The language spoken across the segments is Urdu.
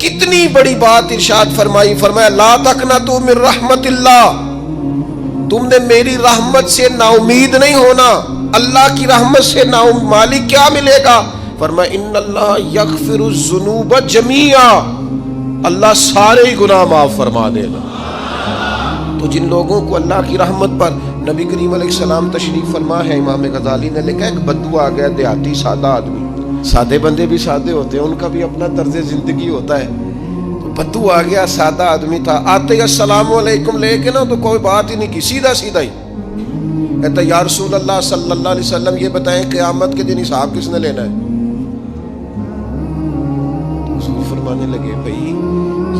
کتنی بڑی بات ارشاد فرمائی، فرمایا لا تقنطوا من رحمت اللہ، تم نے میری رحمت سے نا امید نہیں ہونا، اللہ کی رحمت سے نا مالک کیا ملے گا؟ فرمایا ان اللہ یغفر الذنوب جميعا، اللہ سارے ہی گناہ معاف فرما دے گا۔ تو جن لوگوں کو اللہ کی رحمت پر نبی کریم علیہ السلام تشریف فرما ہے، امام غزالی نے لکھا ایک بدو آ گیا، دیہاتی سادہ آدمی، سادے بندے بھی سادے ہوتے ہیں، ان کا بھی اپنا طرز زندگی ہوتا ہے، تو بدو آ گیا، سادہ آدمی تھا، آتے ہی السلام علیکم لے کے نا تو کوئی بات ہی نہیں کی، سیدھا سیدھا ہی کہتا یا رسول اللہ صلی اللہ علیہ وسلم یہ بتائیں قیامت کے دن حساب کس نے لینا ہے؟ حضور فرمانے لگے بھائی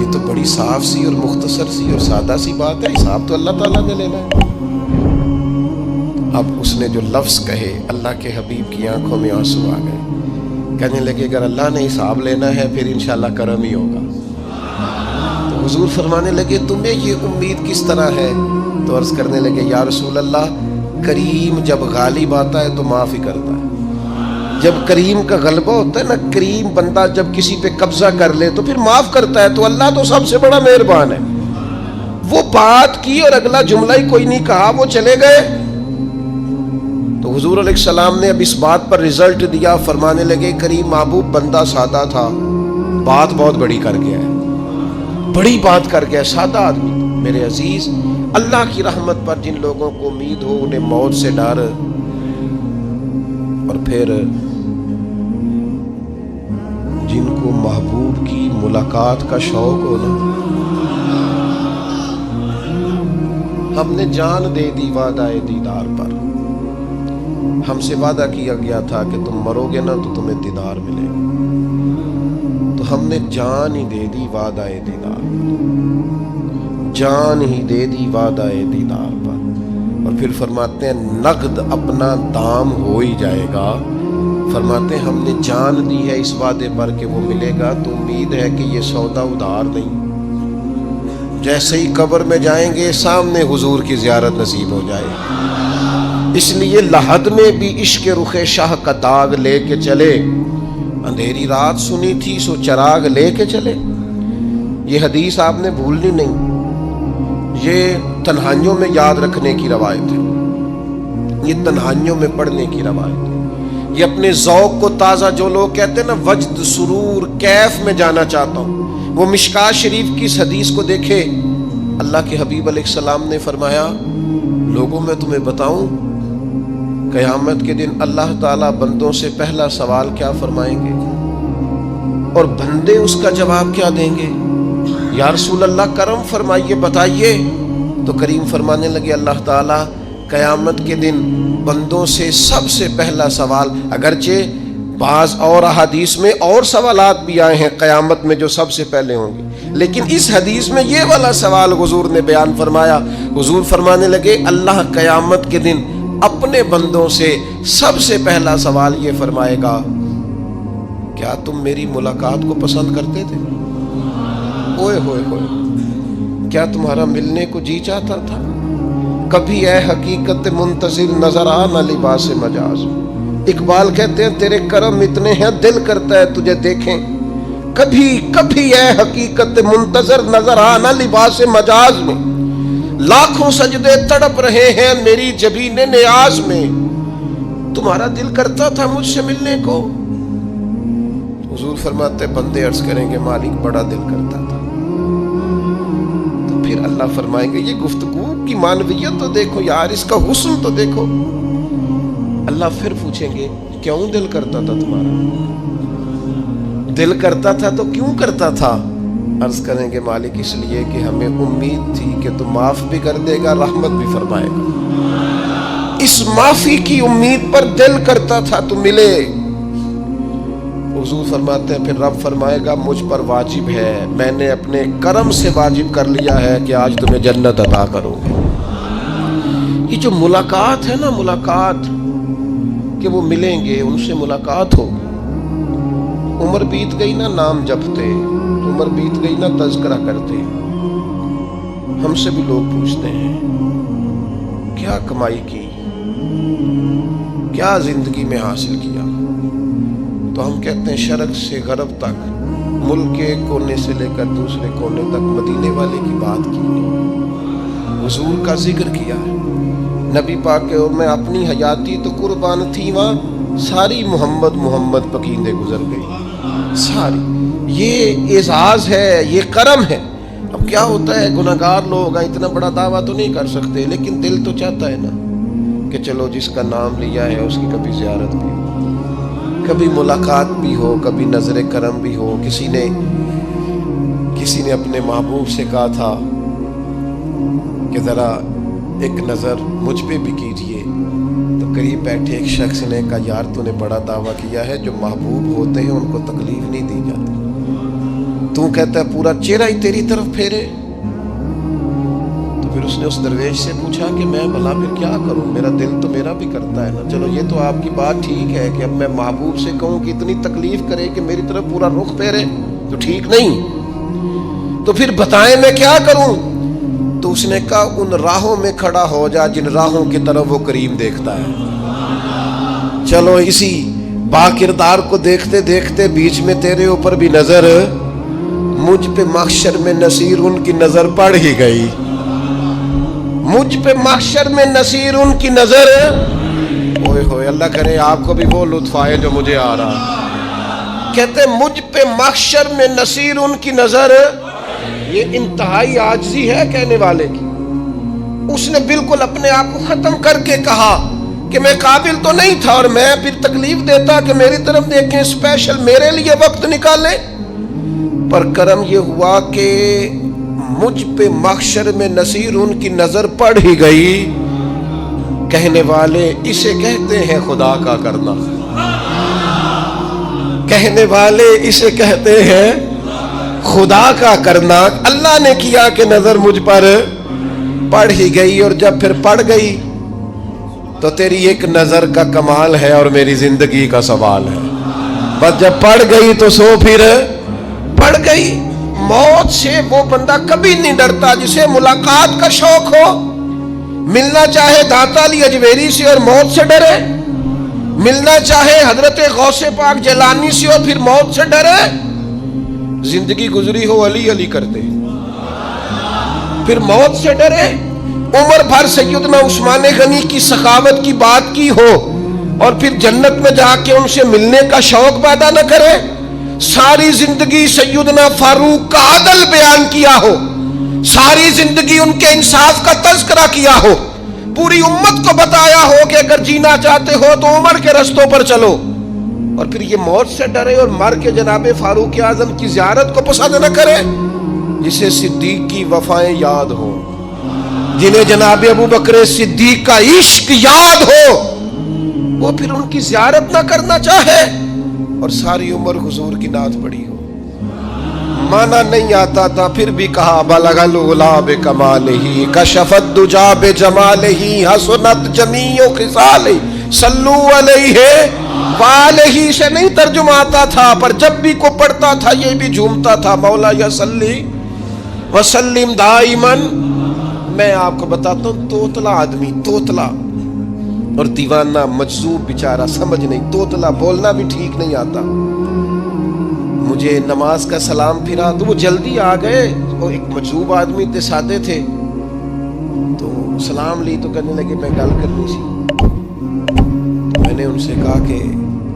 یہ تو بڑی صاف سی اور مختصر سی اور سادہ سی بات ہے، حساب تو اللہ تعالیٰ نے لینا ہے۔ اب اس نے جو لفظ کہے اللہ کے حبیب کی آنکھوں میں آنسو آ گئے، کہنے لگے اگر اللہ نے حساب لینا ہے پھر انشاءاللہ کرم ہی ہوگا۔ تو حضور فرمانے لگے تمہیں یہ امید کس طرح ہے؟ تو عرض کرنے لگے یا رسول اللہ کریم جب غالب آتا ہے تو معاف ہی کرتا ہے، جب کریم کا غلبہ ہوتا ہے نا، کریم بندہ جب کسی پہ قبضہ کر لے تو پھر معاف کرتا ہے، تو اللہ تو سب سے بڑا مہربان ہے۔ وہ بات کی اور اگلا جملہ ہی کوئی نہیں کہا، وہ چلے گئے۔ تو حضور علیہ السلام نے اب اس بات پر رزلٹ دیا، فرمانے لگے کریم محبوب بندہ سادہ تھا، بات بہت بڑی کر گیا ہے، بڑی بات کر گیا، سادہ آدمی۔ میرے عزیز، اللہ کی رحمت پر جن لوگوں کو امید ہو انہیں موت سے ڈر، اور پھر جن کو محبوب کی ملاقات کا شوق ہو نا، ہم نے جان دے دی وعدہ دیدار پر، ہم سے وعدہ کیا گیا تھا کہ تم مرو گے نا تو تمہیں دیدار ملے گا، تو ہم نے جان ہی دے دی وعدہ دیدار پر، جان ہی دے دی وعدہ دیدار پر۔ اور پھر فرماتے ہیں نقد اپنا دام ہو ہی جائے گا، فرماتے ہیں ہم نے جان دی ہے اس وعدے پر کہ وہ ملے گا، تو امید ہے کہ یہ سودا ادھار نہیں۔ جیسے ہی قبر میں جائیں گے سامنے حضور کی زیارت نصیب ہو جائے گی، اس لیے لحد میں بھی عشق رخ شاہ کا داغ لے کے چلے، اندھیری رات سنی تھی سو چراغ لے کے چلے۔ یہ حدیث آپ نے بھولنی نہیں، یہ تنہائیوں میں یاد رکھنے کی روایت ہے، یہ تنہائیوں میں پڑھنے کی روایت ہے، یہ اپنے ذوق کو تازہ، جو لوگ کہتے ہیں نا وجد سرور کیف میں جانا چاہتا ہوں، وہ مشکات شریف کی اس حدیث کو دیکھے۔ اللہ کے حبیب علیہ السلام نے فرمایا لوگوں میں تمہیں بتاؤں قیامت کے دن اللہ تعالیٰ بندوں سے پہلا سوال کیا فرمائیں گے اور بندے اس کا جواب کیا دیں گے؟ یا رسول اللہ کرم فرمائیے بتائیے۔ تو کریم فرمانے لگے اللہ تعالیٰ قیامت کے دن بندوں سے سب سے پہلا سوال، اگرچہ بعض اور احادیث میں اور سوالات بھی آئے ہیں قیامت میں جو سب سے پہلے ہوں گے، لیکن اس حدیث میں یہ والا سوال حضور نے بیان فرمایا۔ حضور فرمانے لگے اللہ قیامت کے دن اپنے بندوں سے سب سے پہلا سوال یہ فرمائے گا کیا تم میری ملاقات کو پسند کرتے تھے؟ اوئے ہوئے ہوئے، کیا تمہارا ملنے کو جی چاہتا تھا؟ کبھی اے حقیقت منتظر نظر آ نہ لباس مجاز۔ اقبال کہتے ہیں تیرے کرم اتنے ہیں دل کرتا ہے تجھے دیکھیں، کبھی کبھی اے حقیقت منتظر نظر آ نہ لباس مجاز میں، لاکھوں سجدے تڑپ رہے ہیں میری جبین نیاز میں، تمہارا دل کرتا تھا مجھ سے ملنے کو؟ حضور فرماتے بندے عرض کریں گے مالک بڑا دل کرتا تھا۔ تو پھر اللہ فرمائیں گے یہ گفتگو کی معنویت تو دیکھو یار، اس کا حسن تو دیکھو۔ اللہ پھر پوچھیں گے کیوں دل کرتا تھا تمہارا؟ دل کرتا تھا تو کیوں کرتا تھا؟ عرض کریں گے مالک اس لیے کہ ہمیں امید تھی کہ تو معاف بھی کر دے گا، رحمت بھی فرمائے گا، اس معافی کی امید پر دل کرتا تھا تو ملے۔ حضور فرماتے ہیں پھر رب فرمائے گا مجھ پر واجب ہے، میں نے اپنے کرم سے واجب کر لیا ہے کہ آج تمہیں جنت عطا کروں گا۔ یہ جو ملاقات ہے نا، ملاقات کہ وہ ملیں گے، ان سے ملاقات ہوگی۔ عمر بیت گئی نا نام جپتے، عمر بیت گئی نا تذکرہ کرتے، ہم سے بھی لوگ پوچھتے ہیں کیا کمائی کی، کیا زندگی میں حاصل کیا، تو ہم کہتے ہیں شرق سے غرب تک ملک کے ایک کونے سے لے کر دوسرے کونے تک مدینے والے کی بات کی، حضور کا ذکر کیا ہے۔ نبی پاک کے میں اپنی حیاتی تو قربان تھی، وہاں ساری محمد محمد پکیندے گزر گئی ساری۔ یہ اعزاز ہے، یہ کرم ہے۔ اب کیا ہوتا ہے، گناہگار لوگ ہیں، اتنا بڑا دعویٰ تو نہیں کر سکتے، لیکن دل تو چاہتا ہے نا کہ چلو جس کا نام لیا ہے اس کی کبھی زیارت بھی ہو، کبھی ملاقات بھی ہو، کبھی نظر کرم بھی ہو۔ کسی نے اپنے محبوب سے کہا تھا کہ ذرا ایک نظر مجھ پہ بھی کیجئے، تو قریب بیٹھے ایک شخص نے کہا یار تو نے بڑا دعویٰ کیا ہے، جو محبوب ہوتے ہیں ان کو تکلیف نہیں دی جاتی، تو کہتا ہے پورا چہرہ ہی تیری طرف پھیرے۔ تو پھر اس نے اس درویش سے پوچھا کہ میں بھلا پھر کیا کروں، میرا دل تو میرا بھی کرتا ہے نا، چلو یہ تو آپ کی بات ٹھیک ہے کہ اب میں محبوب سے کہوں کہ اتنی تکلیف کرے کہ میری طرف پورا رخ پھیرے تو ٹھیک نہیں، تو پھر بتائیں میں کیا کروں؟ تو اس نے کہا ان راہوں میں کھڑا ہو جا جن راہوں کی طرف وہ کریم دیکھتا ہے۔ چلو اسی با کردار کو دیکھتے دیکھتے بیچ میں تیرے اوپر بھی نظر، مجھ پہ محشر میں نصیر ان کی نظر پڑ ہی گئی، مجھ پہ محشر میں نصیر ان کی نظر۔ اوئے ہوئے، اللہ کرے آپ کو بھی وہ لطف آئے جو مجھے آ رہا۔ کہتے مجھ پہ محشر میں نصیر ان کی نظر، یہ انتہائی عاجزی ہے کہنے والے کی۔ اس نے بالکل اپنے آپ کو ختم کر کے کہا کہ میں قابل تو نہیں تھا، اور میں پھر تکلیف دیتا کہ میری طرف دیکھیں، اسپیشل میرے لیے وقت نکالیں۔ پر کرم یہ ہوا کہ مجھ پہ محشر میں نصیر ان کی نظر پڑ ہی گئی۔ کہنے والے اسے کہتے ہیں خدا کا کرنا، کہنے والے اسے کہتے ہیں خدا کا کرنا۔ اللہ نے کیا کہ نظر مجھ پر پڑ ہی گئی، اور جب پھر پڑ گئی تو تیری ایک نظر کا کمال ہے اور میری زندگی کا سوال ہے۔ بس جب پڑ گئی تو سو پھر پڑ گئی۔ موت سے وہ بندہ کبھی نہیں ڈرتا جسے ملاقات کا شوق ہو، ملنا چاہے داتا علی اجویری سے اور موت سے ڈرے، ملنا چاہے حضرت غوث پاک جیلانی سے اور پھر موت سے ڈرے۔ زندگی گزری ہو علی علی کرتے پھر موت سے ڈرے، عمر بھر سیدنا عثمان غنی کی سخاوت کی بات کی ہو اور پھر جنت میں جا کے ان سے ملنے کا شوق پیدا نہ کرے، ساری زندگی سیدنا فاروق کا عدل بیان کیا ہو، ساری زندگی ان کے انصاف کا تذکرہ کیا ہو، پوری امت کو بتایا ہو کہ اگر جینا چاہتے ہو تو عمر کے رستوں پر چلو، اور پھر یہ موت سے ڈرے اور مر کے جناب فاروق اعظم کی زیارت کو پسند نہ کرے۔ جسے صدیق کی وفائیں یاد ہو، جنہیں جناب ابو بکر صدیق کا عشق یاد ہو، وہ پھر ان کی زیارت نہ کرنا چاہے اور ساری عمر حضور کی نعت پڑھی ہو۔ مانا نہیں آتا تھا پھر بھی کہا بلغ العلا بکمالہ کشف الدجا بجمالہ حسنت جمیع خصالہ صلو علیہ والہ سے نہیں ترجمہ آتا تھا، پر جب بھی کو پڑھتا تھا یہ بھی جھومتا تھا مولا یا صلی وسلم دائماً۔ میں آپ کو بتاتا ہوں، توتلا آدمی، توتلا اور دیوانہ مجذوب بیچارہ، سمجھ نہیں، توتلا بولنا بھی ٹھیک نہیں آتا۔ مجھے نماز کا سلام پھرا تو وہ جلدی آ گئے، وہ ایک مجذوب آدمی تھے، سادے تھے، تو سلام لی تو کہنے لگے میں گل کرنی سی۔ میں نے ان سے کہا کہ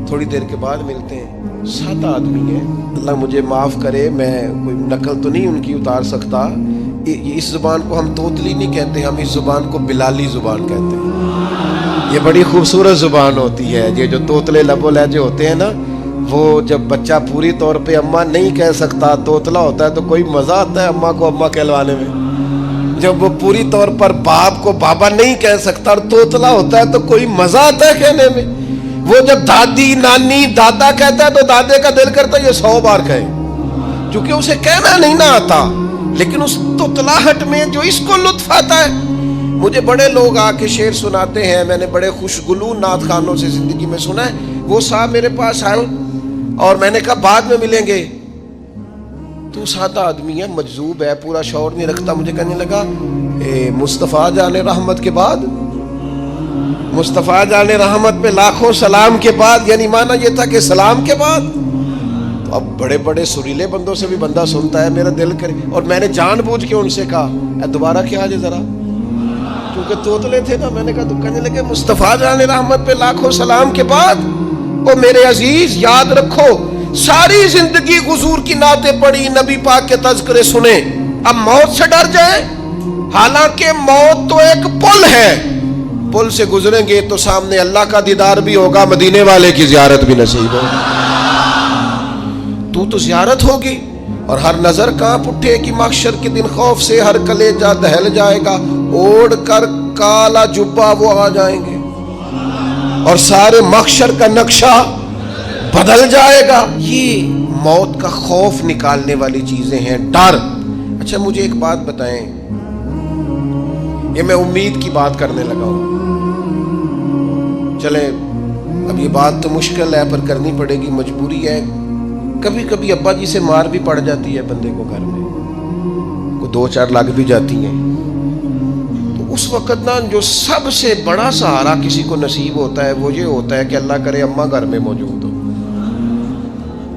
تھوڑی دیر کے بعد ملتے ہیں، سادہ آدمی ہے، اللہ مجھے معاف کرے، میں کوئی نقل تو نہیں ان کی اتار سکتا، اس زبان کو ہم توتلی نہیں کہتے، ہم اس زبان کو بلالی زبان کہتے ہیں۔ یہ بڑی خوبصورت زبان ہوتی ہے، یہ جو توتلے لب و لہجے ہوتے ہیں نا، وہ جب بچہ پوری طور پہ اماں نہیں کہہ سکتا، توتلا ہوتا ہے تو کوئی مزہ آتا ہے اماں کو اماں کہلوانے میں۔ جب وہ پوری طور پر باپ کو بابا نہیں کہہ سکتا اور توتلا ہوتا ہے تو کوئی مزہ آتا ہے کہنے میں۔ وہ جب دادی نانی دادا کہتا ہے تو دادے کا دل کرتا ہے یہ 100 بار کہے، چونکہ اسے کہنا نہیں نہ آتا، لیکن اس توتلاہٹ میں جو اس کو لطف آتا ہے۔ مجھے بڑے لوگ آ کے شعر سناتے ہیں، میں نے بڑے خوشگلو نعت خوانوں سے زندگی میں سنا ہے، وہ صاحب میرے پاس آئے اور میں نے کہا بعد میں ملیں گے، تو سادہ آدمی ہے، مجذوب ہے، پورا شعور نہیں رکھتا، مجھے کہنے لگا مصطفیٰ جان رحمت کے بعد، مصطفیٰ جان رحمت پہ لاکھوں سلام کے بعد، یعنی معنی یہ تھا کہ سلام کے بعد، تو اب بڑے بڑے سریلے بندوں سے بھی بندہ سنتا ہے میرا دل کرے، اور میں نے جان بوجھ کے ان سے کہا دوبارہ کیا جائے ذرا، کیونکہ توتلے تھے نا. میں نے کہا تو کہنے لگے مصطفیٰ جان رحمت پہ لاکھوں سلام کے بعد او میرے عزیز یاد رکھو ساری زندگی حضور کی نعتیں پڑھی، نبی پاک کے تذکرے سنے، اب موت سے ڈر جائے؟ حالانکہ موت تو ایک پل ہے، پل سے گزریں گے تو سامنے اللہ کا دیدار بھی ہوگا، مدینے والے کی زیارت بھی نصیب ہوگی. تو زیارت ہوگی اور ہر نظر کانپ اٹھے کہ محشر کے دن خوف سے ہر کلیجہ دہل جائے گا، اوڑھ کر کالا جبہ وہ آ جائیں گے اور سارے محشر کا نقشہ بدل جائے گا. یہ موت کا خوف نکالنے والی چیزیں ہیں، ڈر. اچھا مجھے ایک بات بتائیں، یہ میں امید کی بات کرنے لگا ہوں، چلیں اب یہ بات تو مشکل ہے پر کرنی پڑے گی، مجبوری ہے. کبھی کبھی ابا جی سے مار بھی پڑ جاتی ہے بندے کو، گھر میں کوئی 2-4 لگ بھی جاتی ہیں، تو اس وقت نا جو سب سے بڑا سہارا کسی کو نصیب ہوتا ہے وہ یہ ہوتا ہے کہ اللہ کرے اماں گھر میں موجود ہو.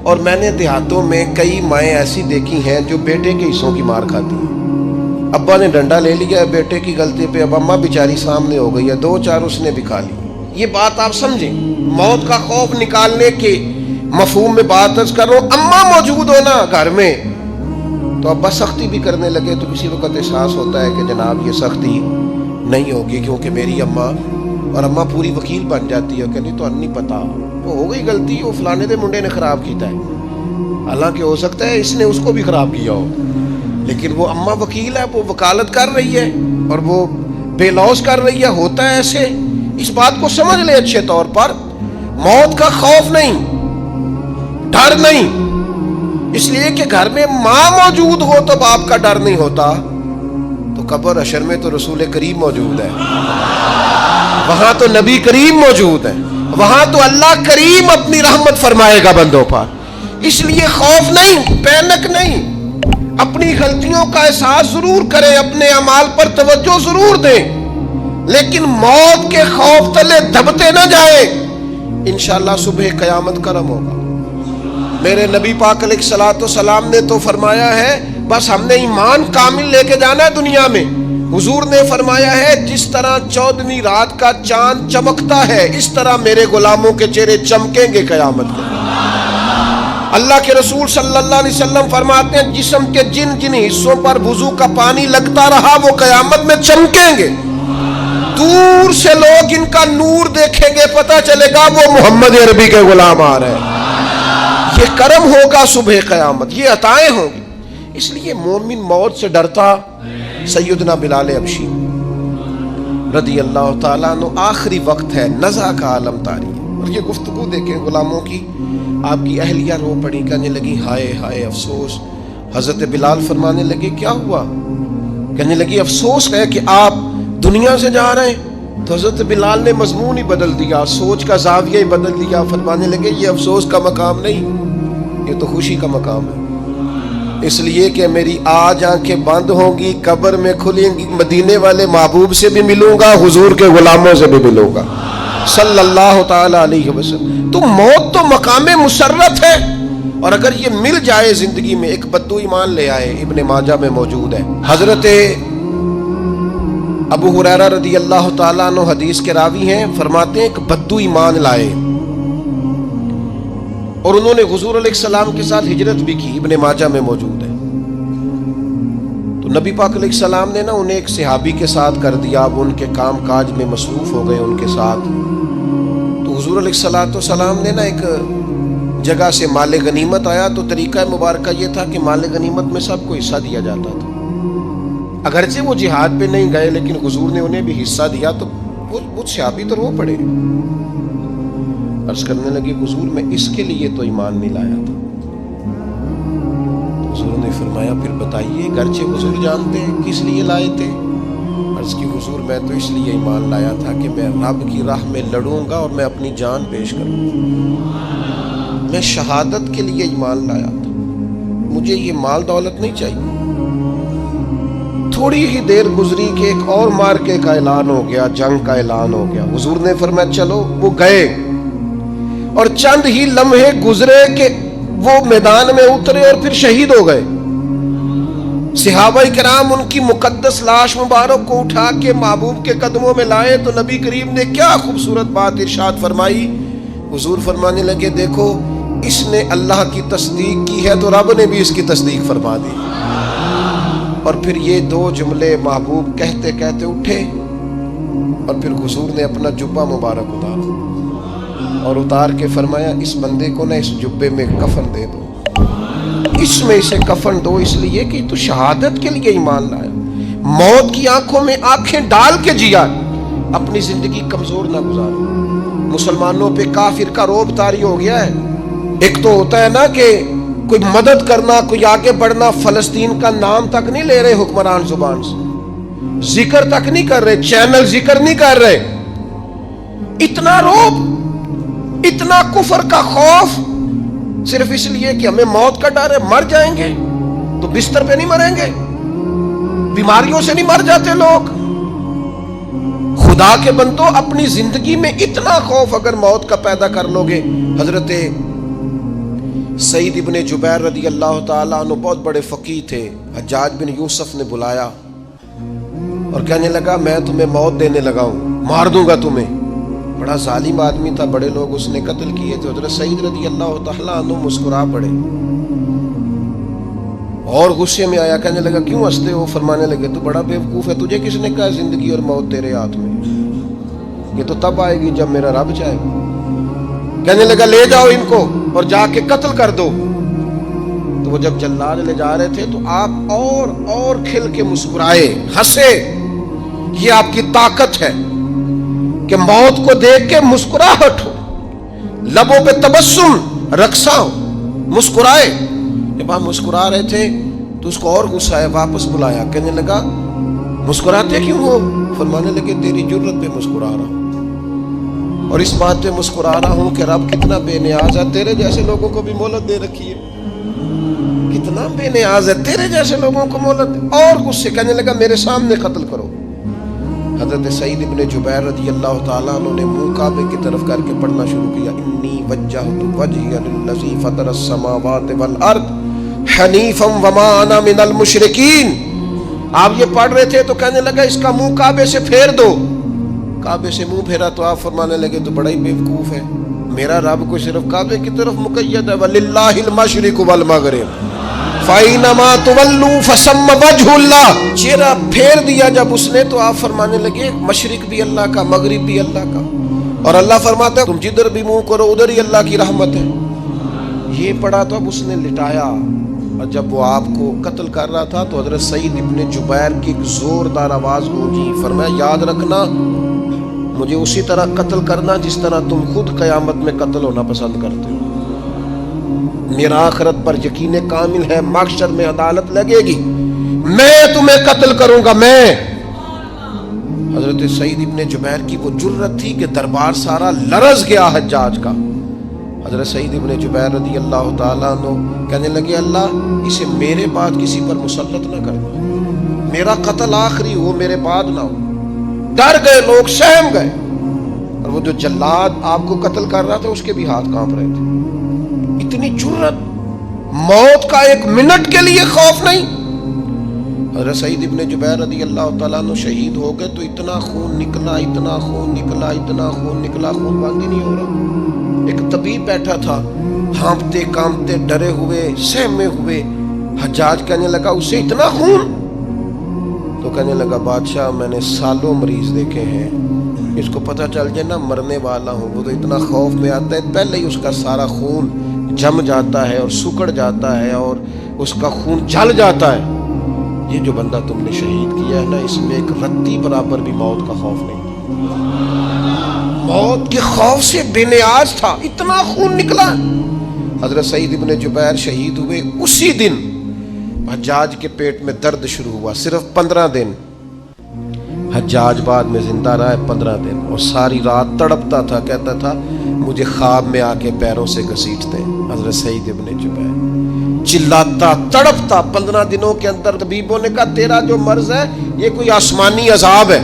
اور میں نے دیہاتوں میں کئی مائیں ایسی دیکھی ہیں جو بیٹے کے حصوں کی مار کھاتی ہیں. ابا نے ڈنڈا لے لیا ہے بیٹے کی غلطی پہ، اب اماں بیچاری سامنے ہو گئی ہے، 2-4 اس نے بھی کھا لی. یہ بات آپ سمجھیں، موت کا خوف نکالنے کے مفہوم میں بات عرض کر رہا ہوں. اماں موجود ہو نا گھر میں تو ابا سختی بھی کرنے لگے تو کسی وقت احساس ہوتا ہے کہ جناب یہ سختی نہیں ہوگی کیونکہ میری اماں، اور اماں پوری وکیل بن جاتی ہے کہ نہیں تو نہیں پتا وہ ہو گئی غلطی، وہ فلانے دے منڈے نے خراب کیتا ہے، حالانکہ ہو سکتا ہے اس نے اس کو بھی خراب کیا ہو، لیکن وہ اماں وکیل ہے، وہ وکالت کر رہی ہے اور وہ بے لوث کر رہی ہے. ہوتا ہے ایسے، اس بات کو سمجھ لے اچھے طور پر. موت کا خوف نہیں، ڈر نہیں، اس لیے کہ گھر میں ماں موجود ہو تو باپ کا ڈر نہیں ہوتا. تو قبر حشر میں تو رسول کریم موجود ہے، وہاں تو نبی کریم موجود ہے، وہاں تو اللہ کریم اپنی رحمت فرمائے گا بندوں پر. اس لیے خوف نہیں، پینک نہیں، اپنی غلطیوں کا احساس ضرور کریں، اپنے اعمال پر توجہ ضرور دیں، لیکن موت کے خوف تلے دبتے نہ جائیں. انشاءاللہ صبح قیامت کرم ہوگا. میرے نبی پاک علیہ الصلوۃ والسلام نے تو فرمایا ہے بس ہم نے ایمان کامل لے کے جانا ہے دنیا میں. حضور نے فرمایا ہے جس طرح 14ویں رات کا چاند چمکتا ہے اس طرح میرے غلاموں کے چہرے چمکیں گے قیامت کو. اللہ کے رسول صلی اللہ علیہ وسلم فرماتے ہیں جسم کے جن جن حصوں پر وضو کا پانی لگتا رہا وہ قیامت میں چمکیں گے. دور سے لوگ ان کا نور دیکھیں گے، پتہ چلے گا وہ محمد عربی کے غلام آ رہے ہیں. یہ کرم ہوگا صبح قیامت، یہ عطائیں ہوں گی. اس لیے مومن موت سے ڈرتا. سیدنا بلال حبشی رضی اللہ تعالیٰ عنہ، آخری وقت ہے، نزع کا عالم طاری ہے، اور یہ گفتگو دیکھیں غلاموں کی. آپ کی اہلیہ رو پڑی، کہنے لگی ہائے ہائے افسوس. حضرت بلال فرمانے لگے کیا ہوا؟ کہنے لگی افسوس ہے کہ آپ دنیا سے جا رہے ہیں. تو حضرت بلال نے مضمون ہی بدل دیا، سوچ کا زاویہ ہی بدل دیا. فرمانے لگے یہ افسوس کا مقام نہیں، یہ تو خوشی کا مقام ہے. اس لیے کہ میری آج آنکھیں بند ہوں گی، قبر میں کھلیں گی، مدینے والے محبوب سے بھی ملوں گا، حضور کے غلاموں سے بھی ملوں گا صلی اللہ تعالی علیہ وسلم. تو موت تو مقام مسرت ہے، اور اگر یہ مل جائے زندگی میں. ایک بدو ایمان لے آئے، ابن ماجہ میں موجود ہے. حضرت ابو ہریرہ رضی اللہ تعالیٰ عنہ حدیث کے راوی ہیں، فرماتے ہیں ایک بدو ایمان لائے اور انہوں نے حضور علیہ السلام کے ساتھ ہجرت بھی کی. ابن ماجہ میں موجود ہے. تو نبی پاک علیہ السلام نے نا انہیں ایک صحابی کے ساتھ کر دیا، اب ان کے کام کاج میں مصروف ہو گئے ان کے ساتھ. تو حضور علیہ السلام نے نا ایک جگہ سے مال غنیمت آیا، تو طریقہ مبارکہ یہ تھا کہ مال غنیمت میں سب کو حصہ دیا جاتا تھا. اگرچہ وہ جہاد پہ نہیں گئے لیکن حضور نے انہیں بھی حصہ دیا. تو وہ صحابی تو رو پڑے، عرض کرنے لگے حضور میں اس کے لیے تو ایمان نہیں لایا تھا. حضور نے فرمایا پھر بتائیے، گرچہ حضور جانتے ہیں کس لیے لائے تھے. عرض کی حضور میں تو اس لیے ایمان لایا تھا کہ میں رب کی راہ میں لڑوں گا اور میں اپنی جان پیش کروں گا. میں شہادت کے لیے ایمان لایا تھا، مجھے یہ مال دولت نہیں چاہیے. تھوڑی ہی دیر گزری کہ ایک اور مارکے کا اعلان ہو گیا، جنگ کا اعلان ہو گیا. حضور نے فرمایا چلو. وہ گئے اور چند ہی لمحے گزرے کہ وہ میدان میں اترے اور پھر شہید ہو گئے. صحابہ کرام ان کی مقدس لاش مبارک کو اٹھا کے محبوب کے قدموں میں لائے تو نبی کریم نے کیا خوبصورت بات ارشاد فرمائی. حضور فرمانے لگے دیکھو اس نے اللہ کی تصدیق کی ہے تو رب نے بھی اس کی تصدیق فرما دی. اور پھر یہ دو جملے محبوب کہتے کہتے اٹھے اور پھر حضور نے اپنا جبہ مبارک اتارا اور اتار کے فرمایا اس بندے کو نہ اس جبے میں کفن دے دو, اس میں اسے کفن دو, اس لیے کہ تو شہادت کے لیے ایمان لایا, موت کی آنکھوں میں آنکھیں ڈال کے جیا, اپنی زندگی کمزور نہ گزارو. مسلمانوں پہ کافر کا رعب طاری ہو گیا ہے. ایک تو ہوتا ہے نا کہ کوئی مدد کرنا, کوئی آگے بڑھنا, فلسطین کا نام تک نہیں لے رہے حکمران زبان سے, ذکر تک نہیں کر رہے, چینل ذکر نہیں کر رہے. اتنا رعب, اتنا کفر کا خوف, صرف اس لیے کہ ہمیں موت کا ڈر ہے. مر جائیں گے تو بستر پہ نہیں مریں گے, بیماریوں سے نہیں مر جاتے لوگ. خدا کے بندو اپنی زندگی میں اتنا خوف اگر موت کا پیدا کر لو گے. حضرت سعید ابن جبیر رضی اللہ تعالیٰ عنہ بہت بڑے فقیہ تھے. حجاج بن یوسف نے بلایا اور کہنے لگا میں تمہیں موت دینے لگا ہوں, مار دوں گا تمہیں. بڑا ظالم آدمی تھا, بڑے لوگ اس نے قتل کیے تھے. حضرت سعید رضی اللہ تعالیٰ عنہ مسکرا پڑے اور غصے میں آیا, کہنے لگا کیوں ہنستے ہو؟ فرمانے لگے تو بڑا بیوقوف ہے, تجھے کس نے کہا زندگی اور موت تیرے ہاتھ میں, یہ تو تب آئے گی جب میرا رب چاہے. کہنے لگا لے جاؤ ان کو اور جا کے قتل کر دو. تو وہ جب جلاد لے جا رہے تھے تو آپ اور کھل کے مسکرائے, ہنسے. یہ آپ کی طاقت ہے کہ موت کو دیکھ کے مسکراہٹ ہو, لبوں پہ تبسم رقصہ ہو, مسکرائے. جب آپ مسکرا رہے تھے تو اس کو اور غصہ آیا, واپس بلایا. کہنے لگا مسکراتے کیوں ہو؟ فرمانے لگے تیری جرت پہ مسکرا رہا ہوں اور اس بات پہ مسکرا رہا ہوں کہ رب کتنا بے نیاز ہے, تیرے جیسے لوگوں کو بھی مہلت دے رکھی ہے. کتنا بے نیاز ہے, تیرے جیسے لوگوں کو مہلت. اور غصے, کہنے لگا میرے سامنے قتل کرو. حضرت سعید ابن جبیر رضی اللہ تعالیٰ عنہ نے منہ کعبے کی طرف کر کے پڑھنا شروع کیا, انی وجہت وجہی للذی فطر السماوات والارض حنیفا وما انا من المشرکین. آپ یہ پڑھ رہے تھے تو کہنے لگا اس کا منہ کعبے سے پھیر دو. کعبے سے منہ پھیرا تو آپ فرمانے لگے تو بڑا ہی بیوقوف ہے, میرا رب کو صرف کعبے کی طرف مقید ہے, وَلِلَّهِ الْمَشْرِقُ وَالْمَغْرِبُ فَأَيْنَمَا تُوَلُّوا فَثَمَّ وَجْهُ اللَّهِ. چہرہ پھیر دیا جب اس نے تو آپ فرمانے لگے مشرق بھی اللہ کا, مغرب بھی اللہ کا. اور اللہ فرماتا ہے تم جدھر بھی منہ کرو ادھر ہی اللہ کی رحمت ہے. یہ پڑھا تو اب اس نے لٹایا, اور جب وہ آپ کو قتل کر رہا تھا تو حضرت سعید ابن جبیر کی ایک زوردار آواز گونجی. فرمایا یاد رکھنا مجھے اسی طرح قتل کرنا جس طرح تم خود قیامت میں قتل ہونا پسند کرتے ہو. میرا آخرت پر یقین کامل ہے, محشر میں عدالت لگے گی, میں تمہیں قتل کروں گا میں. حضرت سعید ابن جبیر کی وہ جرت تھی کہ دربار سارا لرز گیا حجاج کا. حضرت سعید ابن جبیر رضی اللہ تعالیٰ عنہ کہنے لگے اللہ اسے میرے بعد کسی پر مسلط نہ کرنا, میرا قتل آخری ہو, میرے بعد نہ ہو. ڈر گئے لوگ, سہم گئے. اور وہ جو جلاد آپ کو قتل کر رہا تھا اس کے بھی ہاتھ کانپ رہے تھے. اتنی جرت, موت کا ایک منٹ کے لیے خوف نہیں. حضرت سعید ابن جبیر رضی اللہ تعالیٰ عنہ شہید ہو گئے تو اتنا خون نکلا, اتنا خون نکلا, اتنا خون نکلا, خون بند ہی نہیں ہو رہا. ایک طبیب بیٹھا تھا, ہانپتے کانپتے ڈرے ہوئے سہمے ہوئے. حجاج کہنے لگا اسے اتنا خون؟ تو کہنے لگا بادشاہ میں نے سالوں مریض دیکھے ہیں, اس کو پتہ چل جائے نا مرنے والا ہوں وہ تو اتنا خوف میں آتا ہے, پہلے ہی اس کا سارا خون جم جاتا ہے اور سکڑ جاتا ہے اور اس کا خون جل جاتا ہے. یہ جو بندہ تم نے شہید کیا ہے نا اس میں ایک رتی برابر بھی موت کا خوف نہیں, موت کے خوف سے بے نیاز تھا, اتنا خون نکلا. حضرت سعید ابن جبیر شہید ہوئے اسی دن حجاج کے پیٹ میں درد شروع ہوا. صرف 15 دن حجاج بعد میں زندہ رہا ہے, 15 دن, اور ساری رات تڑپتا تھا, کہتا تھا مجھے خواب میں آ کے پیروں سے گھسیٹتے. حضرت سعید ابن جبیر چلاتا تڑپتا 15 دنوں کے اندر. طبیبوں نے کہا تیرا جو مرض ہے یہ کوئی آسمانی عذاب ہے.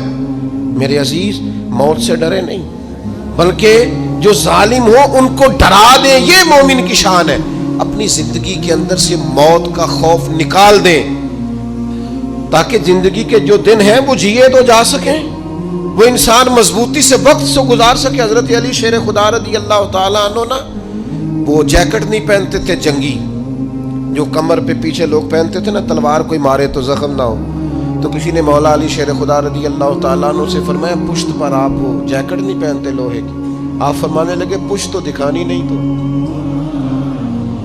میرے عزیز موت سے ڈرے نہیں بلکہ جو ظالم ہو ان کو ڈرا دے, یہ مومن کی شان ہے. اپنی زندگی کے اندر سے موت کا خوف نکال دیں، تاکہ زندگی کے جو دن ہیں وہ جیے تو جا سکیں، وہ انسان مضبوطی سے وقت سے گزار سکے۔ حضرت علی شیر خدا رضی اللہ تعالیٰ عنہ نا وہ جیکٹ نہیں پہنتے تھے جنگی، جو کمر پہ پیچھے لوگ پہنتے تھے نا، تلوار کوئی مارے تو زخم نہ ہو۔ تو کسی نے مولا علی شیر خدا رضی اللہ تعالیٰ عنہ سے فرمایا پشت پر آپ وہ جیکٹ نہیں پہنتے لوہے کی؟ آپ فرمانے لگے پشت تو دکھانی نہیں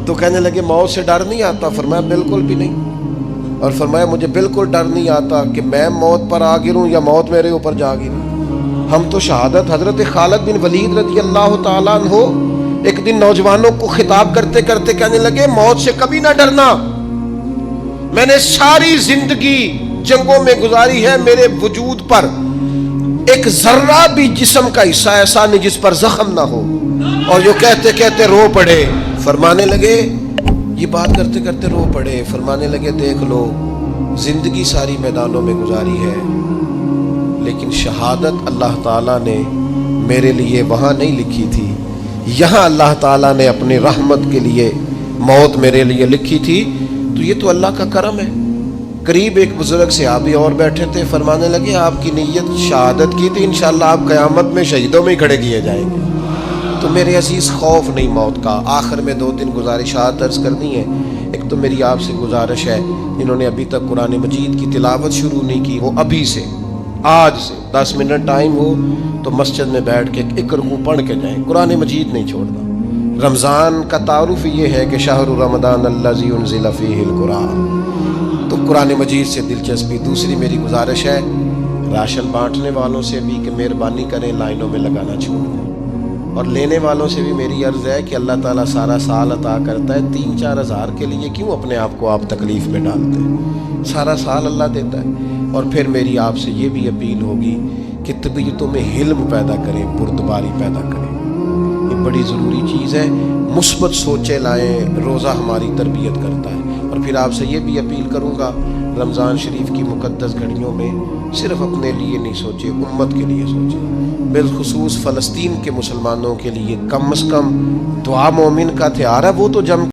تو کہنے لگے موت سے ڈر نہیں آتا؟ فرمایا بالکل بھی نہیں، اور فرمایا مجھے بالکل ڈر نہیں آتا کہ میں موت پر آ گروں یا موت میرے اوپر جا گرے۔ ہم تو شہادت حضرت خالد بن ولید رضی اللہ تعالیٰ عنہ ایک دن نوجوانوں کو خطاب کرتے کرتے کہنے لگے موت سے کبھی نہ ڈرنا، میں نے ساری زندگی جنگوں میں گزاری ہے، میرے وجود پر ایک ذرہ بھی جسم کا حصہ ایسا نہیں جس پر زخم نہ ہو۔ اور جو کہتے کہتے رو پڑے، فرمانے لگے یہ بات کرتے کرتے رو پڑے، فرمانے لگے دیکھ لو زندگی ساری میدانوں میں گزاری ہے، لیکن شہادت اللہ تعالیٰ نے میرے لیے وہاں نہیں لکھی تھی، یہاں اللہ تعالیٰ نے اپنی رحمت کے لیے موت میرے لیے لکھی تھی۔ تو یہ تو اللہ کا کرم ہے۔ قریب ایک بزرگ صحابی اور بیٹھے تھے، فرمانے لگے آپ کی نیت شہادت کی تھی، انشاءاللہ آپ قیامت میں شہیدوں میں ہی کھڑے کیے جائیں گے۔ تو میرے عزیز خوف نہیں موت کا۔ آخر میں 2-3 گزارشات عرض کرنی ہے۔ ایک تو میری آپ سے گزارش ہے، جنہوں نے ابھی تک قرآن مجید کی تلاوت شروع نہیں کی، وہ ابھی سے آج سے 10 منٹ ٹائم ہو تو مسجد میں بیٹھ کے ایک رکوع پڑھ کے جائیں، قرآن مجید نہیں چھوڑنا۔ رمضان کا تعارف یہ ہے کہ شہر رمضان الذی انزل فیہ القرآن، تو قرآن مجید سے دلچسپی۔ دوسری میری گزارش ہے راشن بانٹنے والوں سے بھی کہ مہربانی کریں لائنوں میں لگانا چھوڑ دیں، اور لینے والوں سے بھی میری عرض ہے کہ اللہ تعالیٰ سارا سال عطا کرتا ہے، 3-4 ہزار کے لیے کیوں اپنے آپ کو آپ تکلیف میں ڈالتے ہیں؟ سارا سال اللہ دیتا ہے۔ اور پھر میری آپ سے یہ بھی اپیل ہوگی کہ طبیعتوں میں حلم پیدا کریں، بردباری پیدا کریں، یہ بڑی ضروری چیز ہے۔ مثبت سوچیں لائیں، روزہ ہماری تربیت کرتا ہے۔ اور پھر آپ سے یہ بھی اپیل کروں گا رمضان شریف کی مقدس گھڑیوں میں صرف اپنے لیے نہیں سوچے، امت کے لیے سوچیں، بالخصوص فلسطین کے مسلمانوں کے لیے کم از کم دعا مومن کا ہتھیار ہے، وہ تو جم